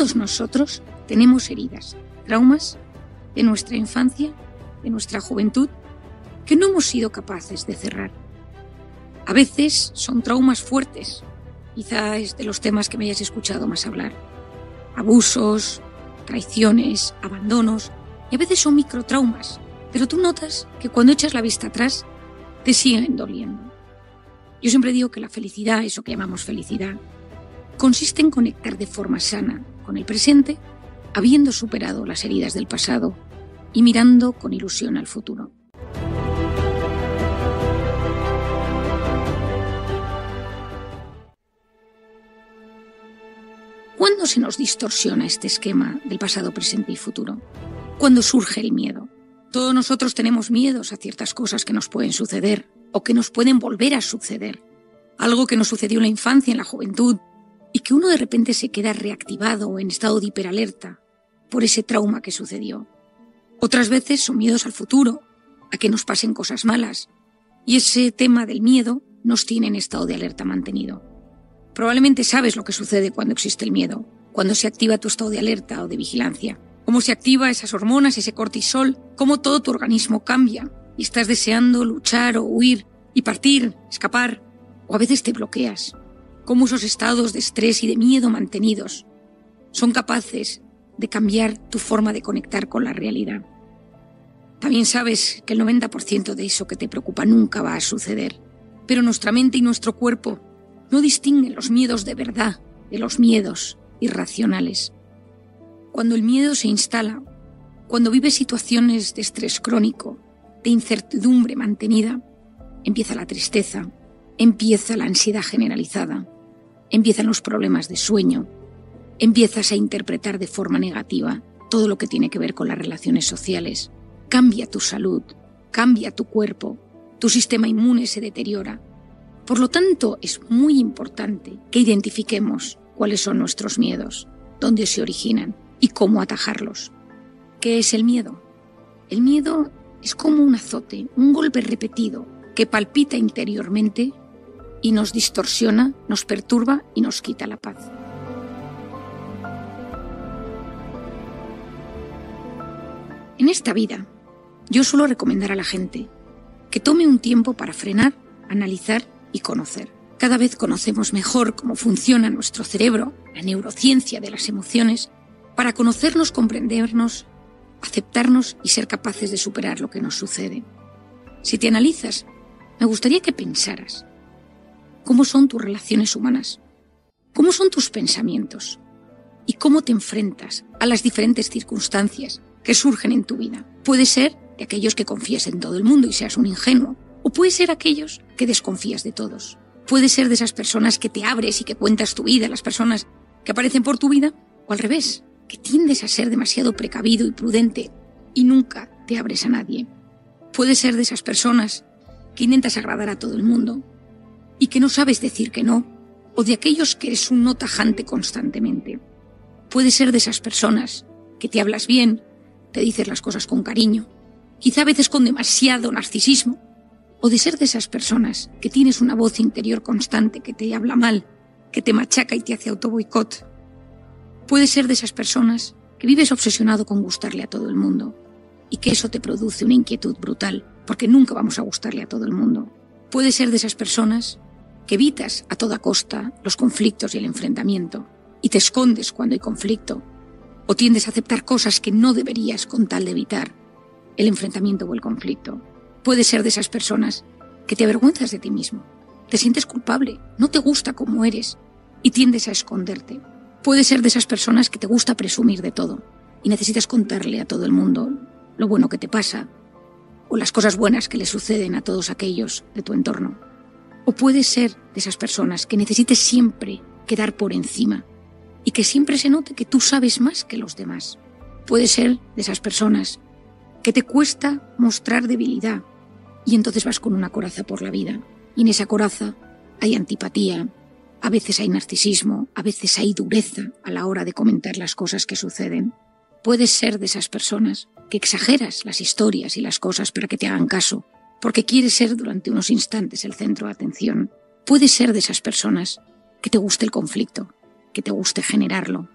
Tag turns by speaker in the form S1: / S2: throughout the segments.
S1: Todos nosotros tenemos heridas, traumas de nuestra infancia, de nuestra juventud, que no hemos sido capaces de cerrar. A veces son traumas fuertes, quizá es de los temas que me hayas escuchado más hablar. Abusos, traiciones, abandonos, y a veces son microtraumas, pero tú notas que cuando echas la vista atrás, te siguen doliendo. Yo siempre digo que la felicidad, eso que llamamos felicidad, consiste en conectar de forma sana con el presente, habiendo superado las heridas del pasado y mirando con ilusión al futuro. ¿Cuándo se nos distorsiona este esquema del pasado, presente y futuro? Cuando surge el miedo. Todos nosotros tenemos miedos a ciertas cosas que nos pueden suceder o que nos pueden volver a suceder. Algo que nos sucedió en la infancia, en la juventud, y que uno de repente se queda reactivado o en estado de hiperalerta por ese trauma que sucedió. Otras veces son miedos al futuro, a que nos pasen cosas malas, y ese tema del miedo nos tiene en estado de alerta mantenido. Probablemente sabes lo que sucede cuando existe el miedo, cuando se activa tu estado de alerta o de vigilancia, cómo se activa esas hormonas, ese cortisol, cómo todo tu organismo cambia y estás deseando luchar o huir y partir, escapar, o a veces te bloqueas. Cómo esos estados de estrés y de miedo mantenidos son capaces de cambiar tu forma de conectar con la realidad. También sabes que el 90% de eso que te preocupa nunca va a suceder, pero nuestra mente y nuestro cuerpo no distinguen los miedos de verdad de los miedos irracionales. Cuando el miedo se instala, cuando vives situaciones de estrés crónico, de incertidumbre mantenida, empieza la tristeza, empieza la ansiedad generalizada, empiezan los problemas de sueño, empiezas a interpretar de forma negativa todo lo que tiene que ver con las relaciones sociales. Cambia tu salud, cambia tu cuerpo, tu sistema inmune se deteriora. Por lo tanto, es muy importante que identifiquemos cuáles son nuestros miedos, dónde se originan y cómo atajarlos. ¿Qué es el miedo? El miedo es como un azote, un golpe repetido que palpita interiormente y nos distorsiona, nos perturba y nos quita la paz. En esta vida, yo suelo recomendar a la gente que tome un tiempo para frenar, analizar y conocer. Cada vez conocemos mejor cómo funciona nuestro cerebro, la neurociencia de las emociones, para conocernos, comprendernos, aceptarnos y ser capaces de superar lo que nos sucede. Si te analizas, me gustaría que pensaras cómo son tus relaciones humanas, cómo son tus pensamientos y cómo te enfrentas a las diferentes circunstancias que surgen en tu vida. Puede ser de aquellos que confías en todo el mundo y seas un ingenuo, o puede ser aquellos que desconfías de todos. Puede ser de esas personas que te abres y que cuentas tu vida, las personas que aparecen por tu vida, o al revés, que tiendes a ser demasiado precavido y prudente y nunca te abres a nadie. Puede ser de esas personas que intentas agradar a todo el mundo y que no sabes decir que no, o de aquellos que eres un no tajante constantemente. Puede ser de esas personas que te hablas bien, te dices las cosas con cariño, quizá a veces con demasiado narcisismo, o de ser de esas personas que tienes una voz interior constante que te habla mal, que te machaca y te hace autoboicot. Puede ser de esas personas que vives obsesionado con gustarle a todo el mundo y que eso te produce una inquietud brutal, porque nunca vamos a gustarle a todo el mundo. Puede ser de esas personas que evitas a toda costa los conflictos y el enfrentamiento y te escondes cuando hay conflicto, o tiendes a aceptar cosas que no deberías con tal de evitar el enfrentamiento o el conflicto. Puede ser de esas personas que te avergüenzas de ti mismo, te sientes culpable, no te gusta como eres y tiendes a esconderte. Puede ser de esas personas que te gusta presumir de todo y necesitas contarle a todo el mundo lo bueno que te pasa o las cosas buenas que le suceden a todos aquellos de tu entorno. O puede ser de esas personas que necesites siempre quedar por encima y que siempre se note que tú sabes más que los demás. Puede ser de esas personas que te cuesta mostrar debilidad y entonces vas con una coraza por la vida. Y en esa coraza hay antipatía, a veces hay narcisismo, a veces hay dureza a la hora de comentar las cosas que suceden. Puedes ser de esas personas que exageras las historias y las cosas para que te hagan caso, porque quieres ser durante unos instantes el centro de atención. Puedes ser de esas personas que te guste el conflicto, que te guste generarlo,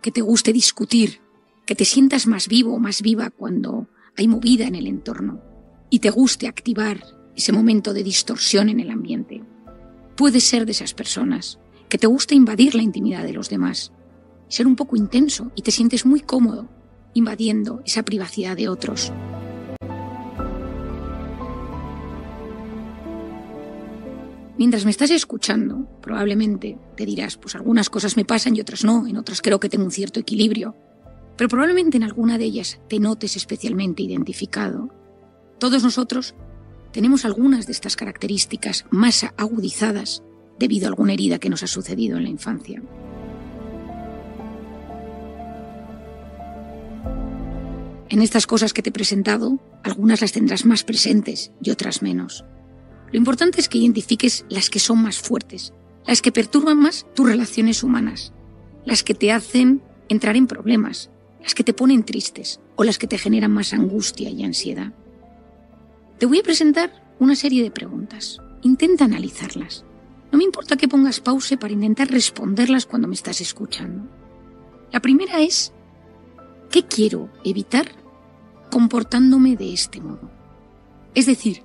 S1: que te guste discutir, que te sientas más vivo o más viva cuando hay movida en el entorno y te guste activar ese momento de distorsión en el ambiente. Puedes ser de esas personas que te gusta invadir la intimidad de los demás, ser un poco intenso y te sientes muy cómodo invadiendo esa privacidad de otros. Mientras me estás escuchando, probablemente te dirás, pues algunas cosas me pasan y otras no, en otras creo que tengo un cierto equilibrio, pero probablemente en alguna de ellas te notes especialmente identificado. Todos nosotros tenemos algunas de estas características más agudizadas debido a alguna herida que nos ha sucedido en la infancia. En estas cosas que te he presentado, algunas las tendrás más presentes y otras menos. Lo importante es que identifiques las que son más fuertes, las que perturban más tus relaciones humanas, las que te hacen entrar en problemas, las que te ponen tristes o las que te generan más angustia y ansiedad. Te voy a presentar una serie de preguntas. Intenta analizarlas. No me importa que pongas pause para intentar responderlas cuando me estás escuchando. La primera es, ¿qué quiero evitar comportándome de este modo? Es decir,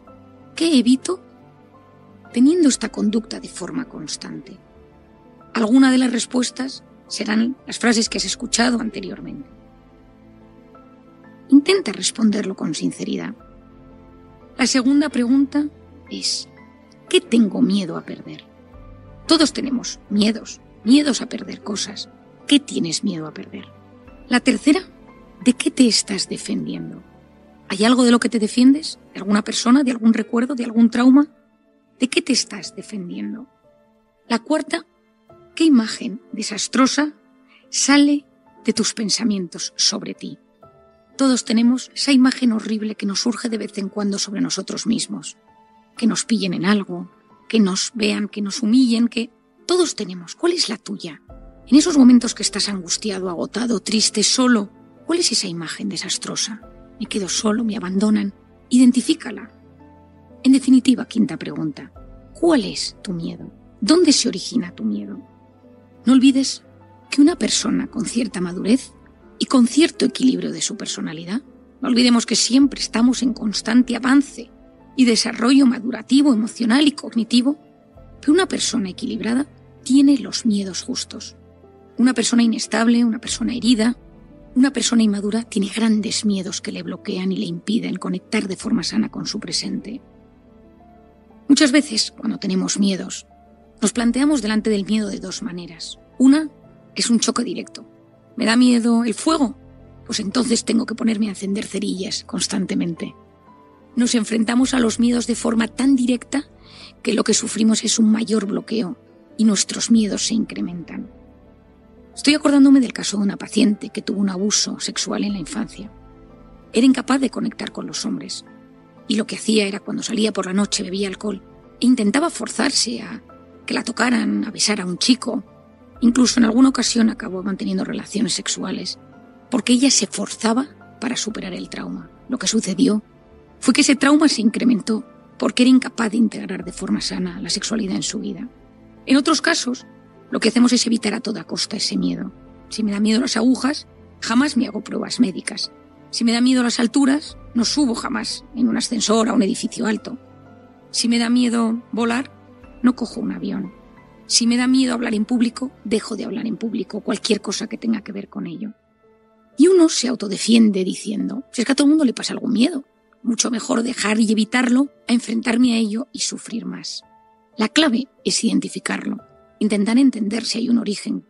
S1: ¿qué evito teniendo esta conducta de forma constante? Alguna de las respuestas serán las frases que has escuchado anteriormente. Intenta responderlo con sinceridad. La segunda pregunta es, ¿qué tengo miedo a perder? Todos tenemos miedos a perder cosas. ¿Qué tienes miedo a perder? La tercera, ¿de qué te estás defendiendo? ¿Hay algo de lo que te defiendes? ¿De alguna persona? ¿De algún recuerdo? ¿De algún trauma? ¿De qué te estás defendiendo? La cuarta, ¿qué imagen desastrosa sale de tus pensamientos sobre ti? Todos tenemos esa imagen horrible que nos surge de vez en cuando sobre nosotros mismos. Que nos pillen en algo, que nos vean, que nos humillen, que todos tenemos. ¿Cuál es la tuya? En esos momentos que estás angustiado, agotado, triste, solo, ¿cuál es esa imagen desastrosa? Me quedo solo, me abandonan. Identifícala. En definitiva, quinta pregunta, ¿cuál es tu miedo? ¿Dónde se origina tu miedo? No olvides que una persona con cierta madurez y con cierto equilibrio de su personalidad, no olvidemos que siempre estamos en constante avance y desarrollo madurativo, emocional y cognitivo, pero una persona equilibrada tiene los miedos justos. Una persona inestable, una persona herida, una persona inmadura tiene grandes miedos que le bloquean y le impiden conectar de forma sana con su presente. Muchas veces, cuando tenemos miedos, nos planteamos delante del miedo de dos maneras. Una es un choque directo. ¿Me da miedo el fuego? Pues entonces tengo que ponerme a encender cerillas constantemente. Nos enfrentamos a los miedos de forma tan directa que lo que sufrimos es un mayor bloqueo y nuestros miedos se incrementan. Estoy acordándome del caso de una paciente que tuvo un abuso sexual en la infancia. Era incapaz de conectar con los hombres y lo que hacía era cuando salía por la noche bebía alcohol e intentaba forzarse a que la tocaran, a besar a un chico. Incluso en alguna ocasión acabó manteniendo relaciones sexuales porque ella se forzaba para superar el trauma. Lo que sucedió fue que ese trauma se incrementó porque era incapaz de integrar de forma sana la sexualidad en su vida. En otros casos, lo que hacemos es evitar a toda costa ese miedo. Si me da miedo las agujas, jamás me hago pruebas médicas. Si me da miedo las alturas, no subo jamás en un ascensor a un edificio alto. Si me da miedo volar, no cojo un avión. Si me da miedo hablar en público, dejo de hablar en público, cualquier cosa que tenga que ver con ello. Y uno se autodefiende diciendo, si es que a todo el mundo le pasa algún miedo, mucho mejor dejar y evitarlo a enfrentarme a ello y sufrir más. La clave es identificarlo, intentar entender si hay un origen.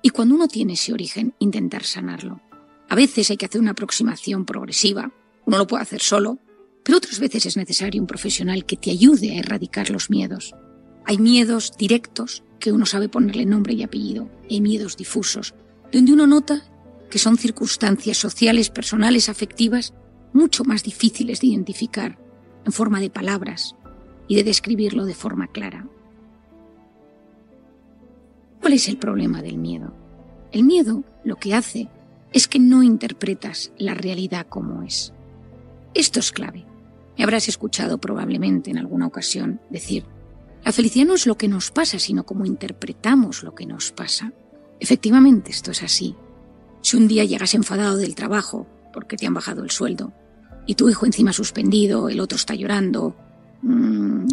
S1: Y cuando uno tiene ese origen, intentar sanarlo. A veces hay que hacer una aproximación progresiva, uno lo puede hacer solo, pero otras veces es necesario un profesional que te ayude a erradicar los miedos. Hay miedos directos que uno sabe ponerle nombre y apellido, hay miedos difusos, donde uno nota que son circunstancias sociales, personales, afectivas, mucho más difíciles de identificar en forma de palabras y de describirlo de forma clara. ¿Cuál es el problema del miedo? El miedo lo que hace es que no interpretas la realidad como es. Esto es clave. Me habrás escuchado probablemente en alguna ocasión decir, la felicidad no es lo que nos pasa, sino cómo interpretamos lo que nos pasa. Efectivamente, esto es así. Si un día llegas enfadado del trabajo porque te han bajado el sueldo y tu hijo encima suspendido, el otro está llorando,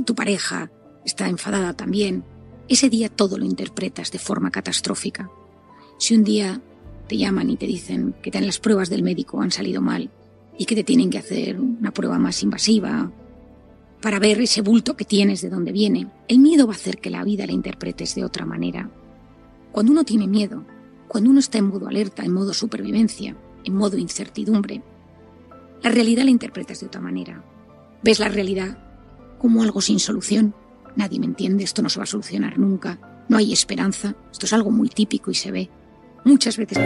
S1: tu pareja está enfadada también, ese día todo lo interpretas de forma catastrófica. Si un día te llaman y te dicen que las pruebas del médico han salido mal y que te tienen que hacer una prueba más invasiva para ver ese bulto que tienes, de dónde viene, el miedo va a hacer que la vida la interpretes de otra manera. Cuando uno tiene miedo, cuando uno está en modo alerta, en modo supervivencia, en modo incertidumbre, la realidad la interpretas de otra manera. Ves la realidad como algo sin solución. Nadie me entiende, esto no se va a solucionar nunca, no hay esperanza. Esto es algo muy típico y se ve muchas veces.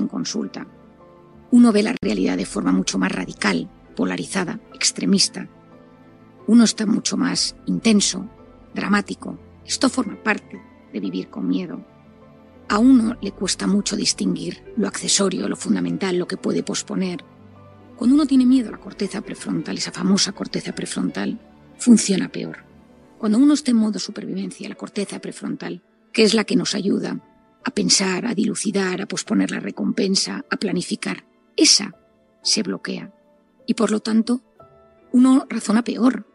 S1: Consulta, uno ve la realidad de forma mucho más radical, polarizada, extremista. Uno está mucho más intenso, dramático. Esto forma parte de vivir con miedo. A uno le cuesta mucho distinguir lo accesorio, lo fundamental, lo que puede posponer. Cuando uno tiene miedo, la corteza prefrontal, esa famosa corteza prefrontal, funciona peor. Cuando uno está en modo supervivencia, la corteza prefrontal, que es la que nos ayuda a pensar, a dilucidar, a posponer la recompensa, a planificar, esa se bloquea. Y por lo tanto, uno razona peor.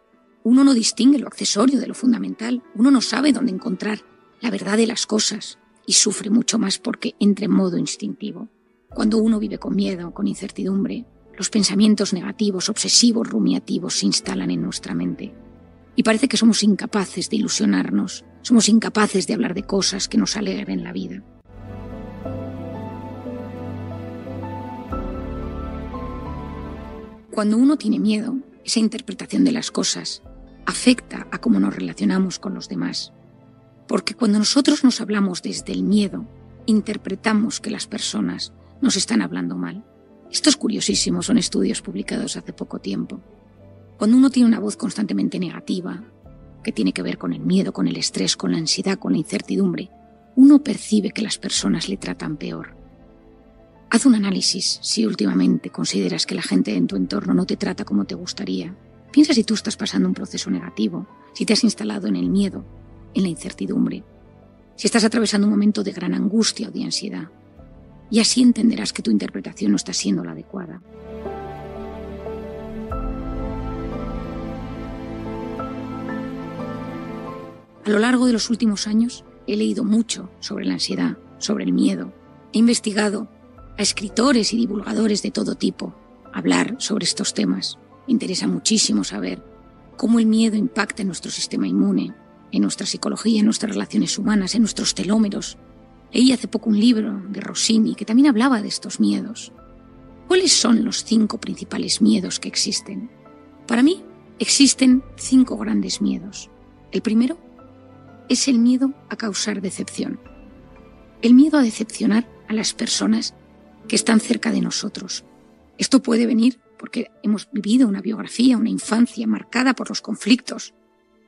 S1: Uno no distingue lo accesorio de lo fundamental. Uno no sabe dónde encontrar la verdad de las cosas y sufre mucho más porque entra en modo instintivo. Cuando uno vive con miedo, con incertidumbre, los pensamientos negativos, obsesivos, rumiativos se instalan en nuestra mente. Y parece que somos incapaces de ilusionarnos, somos incapaces de hablar de cosas que nos alegren la vida. Cuando uno tiene miedo, esa interpretación de las cosas afecta a cómo nos relacionamos con los demás. Porque cuando nosotros nos hablamos desde el miedo, interpretamos que las personas nos están hablando mal. Esto es curiosísimo, son estudios publicados hace poco tiempo. Cuando uno tiene una voz constantemente negativa, que tiene que ver con el miedo, con el estrés, con la ansiedad, con la incertidumbre, uno percibe que las personas le tratan peor. Haz un análisis si últimamente consideras que la gente en tu entorno no te trata como te gustaría. Piensa si tú estás pasando un proceso negativo, si te has instalado en el miedo, en la incertidumbre, si estás atravesando un momento de gran angustia o de ansiedad. Y así entenderás que tu interpretación no está siendo la adecuada. A lo largo de los últimos años he leído mucho sobre la ansiedad, sobre el miedo. He investigado a escritores y divulgadores de todo tipo hablar sobre estos temas. Me interesa muchísimo saber cómo el miedo impacta en nuestro sistema inmune, en nuestra psicología, en nuestras relaciones humanas, en nuestros telómeros, Leí hace poco un libro de Rossini que también hablaba de estos miedos. ¿Cuáles son los 5 principales miedos que existen? Para mí existen 5 grandes miedos. El primero es el miedo a causar decepción. El miedo a decepcionar a las personas que están cerca de nosotros. Esto puede venir porque hemos vivido una biografía, una infancia marcada por los conflictos.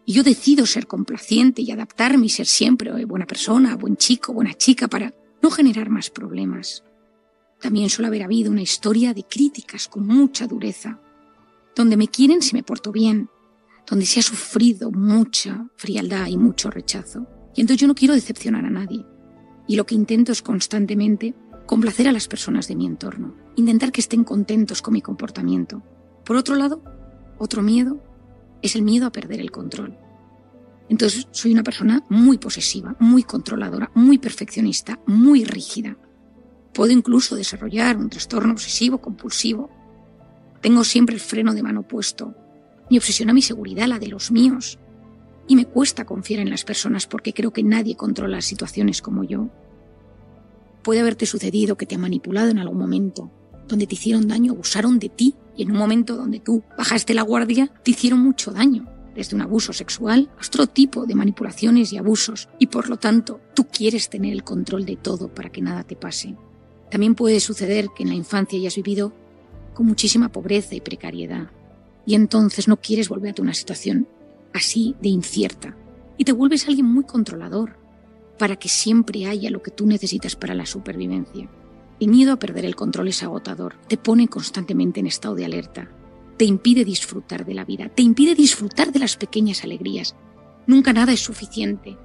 S1: Y yo decido ser complaciente y adaptarme y ser siempre buena persona, buen chico, buena chica para no generar más problemas. También suele haber habido una historia de críticas con mucha dureza, donde me quieren si me porto bien, donde se ha sufrido mucha frialdad y mucho rechazo. Y entonces yo no quiero decepcionar a nadie. Y lo que intento es constantemente complacer a las personas de mi entorno, intentar que estén contentos con mi comportamiento. Por otro lado, otro miedo es el miedo a perder el control. Entonces soy una persona muy posesiva, muy controladora, muy perfeccionista, muy rígida. Puedo incluso desarrollar un trastorno obsesivo-compulsivo. Tengo siempre el freno de mano puesto. Me obsesiona mi seguridad, la de los míos. Y me cuesta confiar en las personas porque creo que nadie controla las situaciones como yo. Puede haberte sucedido que te han manipulado en algún momento, donde te hicieron daño, abusaron de ti, y en un momento donde tú bajaste la guardia, te hicieron mucho daño, desde un abuso sexual a otro tipo de manipulaciones y abusos, y por lo tanto tú quieres tener el control de todo para que nada te pase. También puede suceder que en la infancia hayas vivido con muchísima pobreza y precariedad, y entonces no quieres volverte a una situación así de incierta, y te vuelves alguien muy controlador, para que siempre haya lo que tú necesitas para la supervivencia. El miedo a perder el control es agotador, te pone constantemente en estado de alerta, te impide disfrutar de la vida, te impide disfrutar de las pequeñas alegrías. Nunca nada es suficiente.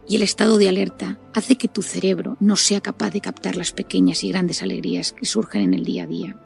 S1: Y el estado de alerta hace que tu cerebro no sea capaz de captar las pequeñas y grandes alegrías que surgen en el día a día.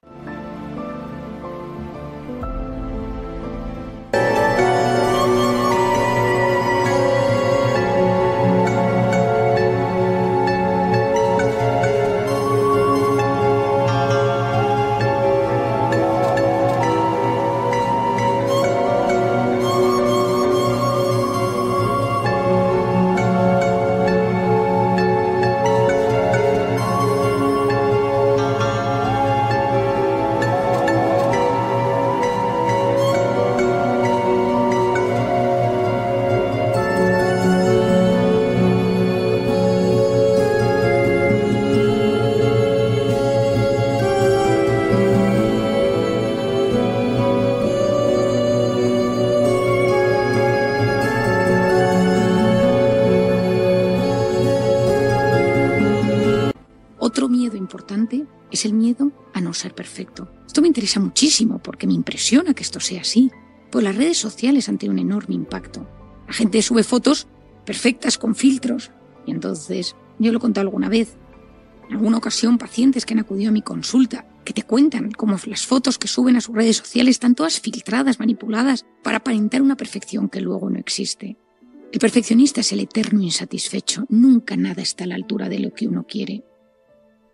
S1: Otro miedo importante es el miedo a no ser perfecto. Esto me interesa muchísimo porque me impresiona que esto sea así. Pues las redes sociales han tenido un enorme impacto. La gente sube fotos perfectas con filtros. Y entonces, yo lo he contado alguna vez, en alguna ocasión pacientes que han acudido a mi consulta, que te cuentan cómo las fotos que suben a sus redes sociales están todas filtradas, manipuladas, para aparentar una perfección que luego no existe. El perfeccionista es el eterno insatisfecho. Nunca nada está a la altura de lo que uno quiere.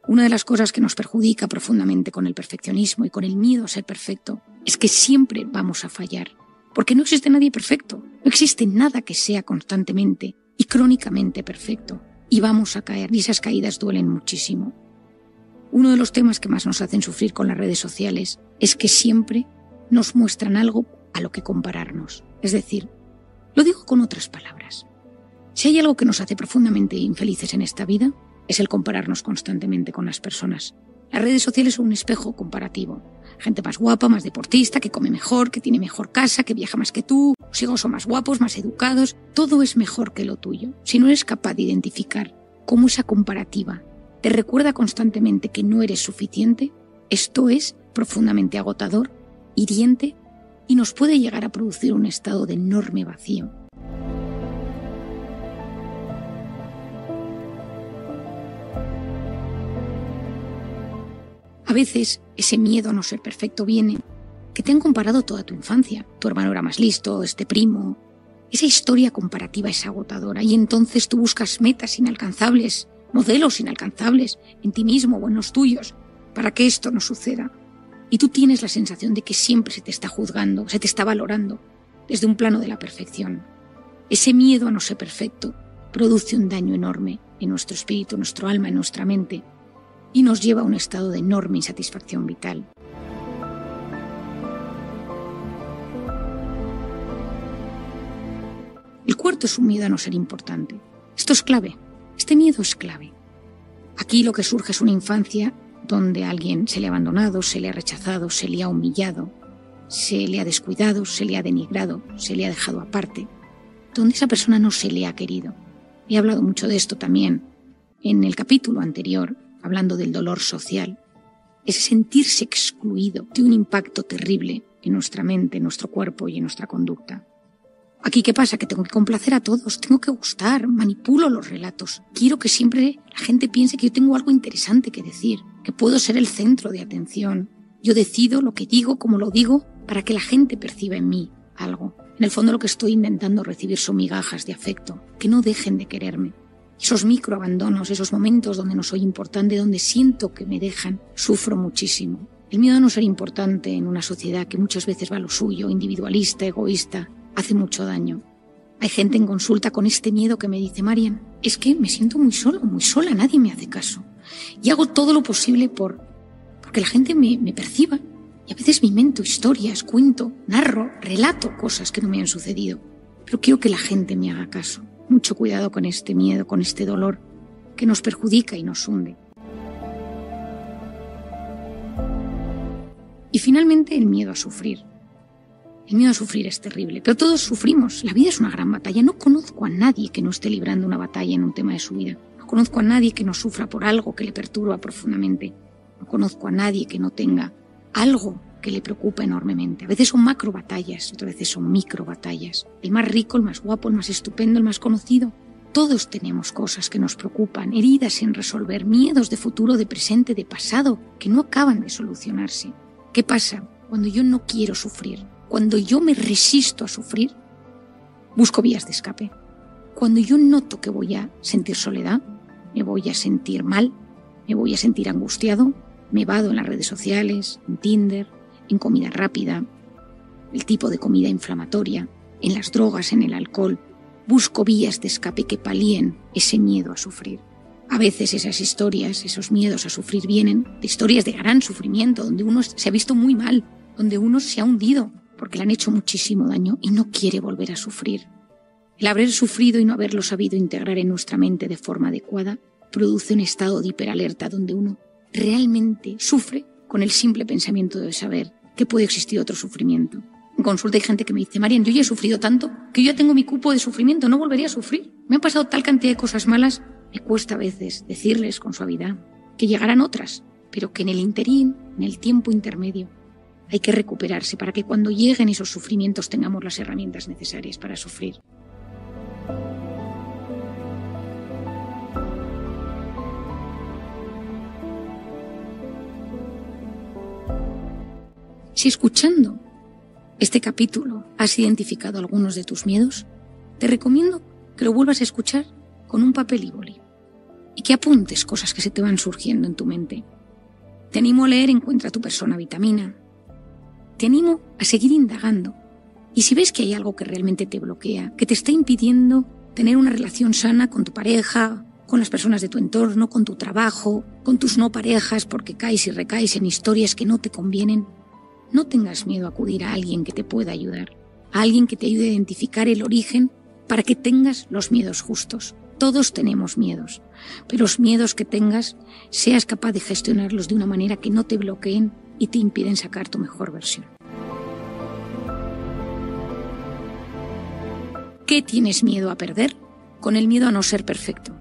S1: Una de las cosas que nos perjudica profundamente con el perfeccionismo y con el miedo a ser perfecto es que siempre vamos a fallar, porque no existe nadie perfecto, no existe nada que sea constantemente y crónicamente perfecto, y vamos a caer, y esas caídas duelen muchísimo. Uno de los temas que más nos hacen sufrir con las redes sociales es que siempre nos muestran algo a lo que compararnos. Es decir, lo digo con otras palabras, si hay algo que nos hace profundamente infelices en esta vida, es el compararnos constantemente con las personas. Las redes sociales son un espejo comparativo. Gente más guapa, más deportista, que come mejor, que tiene mejor casa, que viaja más que tú, los hijos son más guapos, más educados. Todo es mejor que lo tuyo. Si no eres capaz de identificar cómo esa comparativa te recuerda constantemente que no eres suficiente, esto es profundamente agotador, hiriente y nos puede llegar a producir un estado de enorme vacío. A veces ese miedo a no ser perfecto viene que te han comparado toda tu infancia. Tu hermano era más listo, este primo. Esa historia comparativa es agotadora y entonces tú buscas metas inalcanzables, modelos inalcanzables en ti mismo o en los tuyos para que esto no suceda. Y tú tienes la sensación de que siempre se te está juzgando, se te está valorando desde un plano de la perfección. Ese miedo a no ser perfecto produce un daño enorme en nuestro espíritu, en nuestro alma, en nuestra mente, y nos lleva a un estado de enorme insatisfacción vital. El cuarto es un miedo a no ser importante. Esto es clave, este miedo es clave. Aquí lo que surge es una infancia donde a alguien se le ha abandonado, se le ha rechazado, se le ha humillado, se le ha descuidado, se le ha denigrado, se le ha dejado aparte, donde esa persona no se le ha querido. He hablado mucho de esto también en el capítulo anterior, hablando del dolor social. Ese sentirse excluido tiene un impacto terrible en nuestra mente, en nuestro cuerpo y en nuestra conducta. Aquí, ¿qué pasa? Que tengo que complacer a todos, tengo que gustar, manipulo los relatos. Quiero que siempre la gente piense que yo tengo algo interesante que decir, que puedo ser el centro de atención. Yo decido lo que digo, cómo lo digo, para que la gente perciba en mí algo. En el fondo lo que estoy intentando recibir son migajas de afecto, que no dejen de quererme. Esos microabandonos, esos momentos donde no soy importante, donde siento que me dejan, sufro muchísimo. El miedo a no ser importante en una sociedad que muchas veces va a lo suyo, individualista, egoísta, hace mucho daño. Hay gente en consulta con este miedo que me dice: Marian, es que me siento muy solo, muy sola, nadie me hace caso. Y hago todo lo posible porque la gente me perciba. Y a veces me invento historias, cuento, narro, relato cosas que no me han sucedido. Pero quiero que la gente me haga caso. Mucho cuidado con este miedo, con este dolor que nos perjudica y nos hunde. Y finalmente el miedo a sufrir. El miedo a sufrir es terrible, pero todos sufrimos. La vida es una gran batalla. No conozco a nadie que no esté librando una batalla en un tema de su vida. No conozco a nadie que no sufra por algo que le perturba profundamente. No conozco a nadie que no tenga algo que le preocupa enormemente. A veces son macro batallas, otras veces son micro batallas. El más rico, el más guapo, el más estupendo, el más conocido. Todos tenemos cosas que nos preocupan, heridas sin resolver, miedos de futuro, de presente, de pasado, que no acaban de solucionarse. ¿Qué pasa? Cuando yo no quiero sufrir, cuando yo me resisto a sufrir, busco vías de escape. Cuando yo noto que voy a sentir soledad, me voy a sentir mal, me voy a sentir angustiado, me vado en las redes sociales, en Tinder, en comida rápida, el tipo de comida inflamatoria, en las drogas, en el alcohol. Busco vías de escape que palíen ese miedo a sufrir. A veces esas historias, esos miedos a sufrir vienen de historias de gran sufrimiento, donde uno se ha visto muy mal, donde uno se ha hundido porque le han hecho muchísimo daño y no quiere volver a sufrir. El haber sufrido y no haberlo sabido integrar en nuestra mente de forma adecuada produce un estado de hiperalerta donde uno realmente sufre con el simple pensamiento de saber que puede existir otro sufrimiento. En consulta hay gente que me dice: Marian, yo ya he sufrido tanto que yo ya tengo mi cupo de sufrimiento, no volvería a sufrir. Me han pasado tal cantidad de cosas malas. Me cuesta a veces decirles con suavidad que llegarán otras, pero que en el interín, en el tiempo intermedio, hay que recuperarse para que cuando lleguen esos sufrimientos tengamos las herramientas necesarias para sufrir. Si escuchando este capítulo has identificado algunos de tus miedos, te recomiendo que lo vuelvas a escuchar con un papel y boli y que apuntes cosas que se te van surgiendo en tu mente. Te animo a leer Encuentra tu persona vitamina. Te animo a seguir indagando. Y si ves que hay algo que realmente te bloquea, que te está impidiendo tener una relación sana con tu pareja, con las personas de tu entorno, con tu trabajo, con tus no parejas, porque caes y recaes en historias que no te convienen, no tengas miedo a acudir a alguien que te pueda ayudar, a alguien que te ayude a identificar el origen para que tengas los miedos justos. Todos tenemos miedos, pero los miedos que tengas, seas capaz de gestionarlos de una manera que no te bloqueen y te impiden sacar tu mejor versión. ¿Qué tienes miedo a perder? Con el miedo a no ser perfecto.